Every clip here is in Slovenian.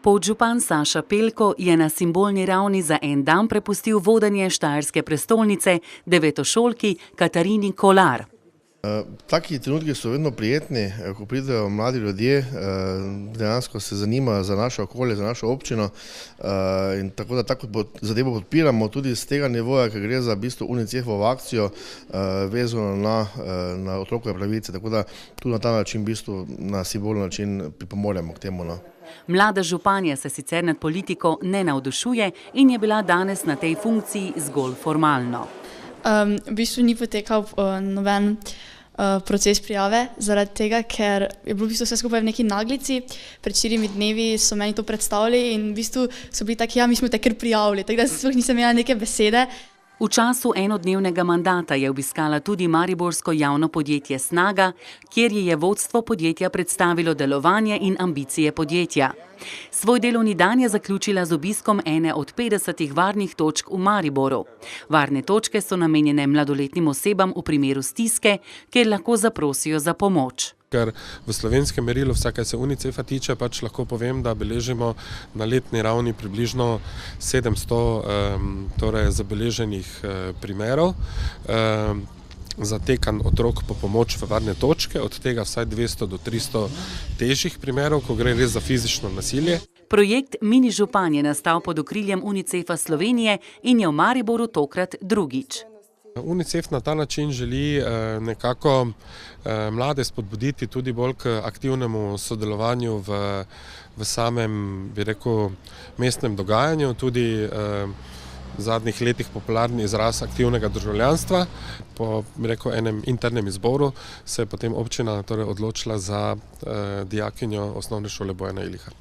Podžupan Saša Pelko je na simbolni ravni za en dan prepustil vodenje štajerske prestolnice devetošolki Katarini Kolar. Taki trenutki so vedno prijetni, ko pridejo mladi ljudje, dejansko se zanimajo za naše okolje, za našo občino, in tako da tako zadevo podpiramo tudi z tega nivoja, ker gre za v bistvu UNICEF-ovo akcijo vezano na otrokove pravice, tako da tudi na ta način, v bistvu na simbolni način pripomoremo k temu. Mlada županja se sicer nad politiko ne navdušuje in je bila danes na tej funkciji zgolj formalno. V bistvu ni potekal noben proces prijave, zaradi tega, ker je bilo v bistvu vse skupaj v neki naglici. Pred 4 dnevi so meni to predstavili in v bistvu so bili taki, ja, mi smo te kar prijavili, tako da sploh nisem imela neke besede. V času enodnevnega mandata je obiskala tudi mariborsko javno podjetje Snaga, kjer ji je vodstvo podjetja predstavilo delovanje in ambicije podjetja. Svoj delovni dan je zaključila z obiskom ene od 50 varnih točk v Mariboru. Varne točke so namenjene mladoletnim osebam v primeru stiske, kjer lahko zaprosijo za pomoč. Ker v slovenskem merilu, vsaj kar se UNICEF-a tiče, pač lahko povem, da beležimo na letni ravni približno 700 zabeleženih primerov zatekanj otrok po pomoč v varne točke, od tega vsaj 200 do 300 težjih primerov, ko gre res za fizično nasilje. Projekt Mini župan je nastal pod okriljem UNICEF-a Slovenije in je v Mariboru tokrat drugič. UNICEF na ta način želi nekako mlade spodbuditi tudi bolj k aktivnemu sodelovanju v samem, bi rekel, mestnem dogajanju, tudi v zadnjih letih popularni izraz aktivnega državljanstva. Po, bi rekel, enem internem izboru se je potem občina odločila za dijakinjo osnovne šole Bojana Iliha.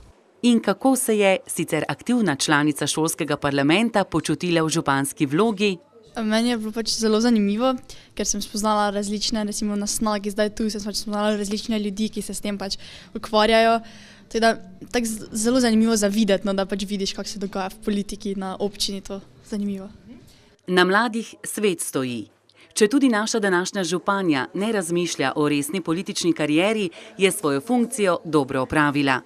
In kako se je sicer aktivna članica šolskega parlamenta počutila v županski vlogi? Meni je bilo pač zelo zanimivo, ker sem spoznala različne, recimo na Snagi, zdaj tu sem spoznala različne ljudi, ki se s tem pač ukvarjajo. Tako zelo zanimivo za videti, no, da pač vidiš, kako se dogaja v politiki na občini, to zanimivo. Na mladih svet stoji. Če tudi naša današnja županja ne razmišlja o resni politični karieri, je svojo funkcijo dobro opravila.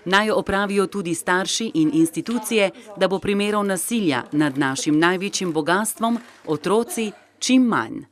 Naj jo opravijo tudi starši in institucije, da bo primerov nasilja nad našim največjim bogastvom, otroci, čim manj.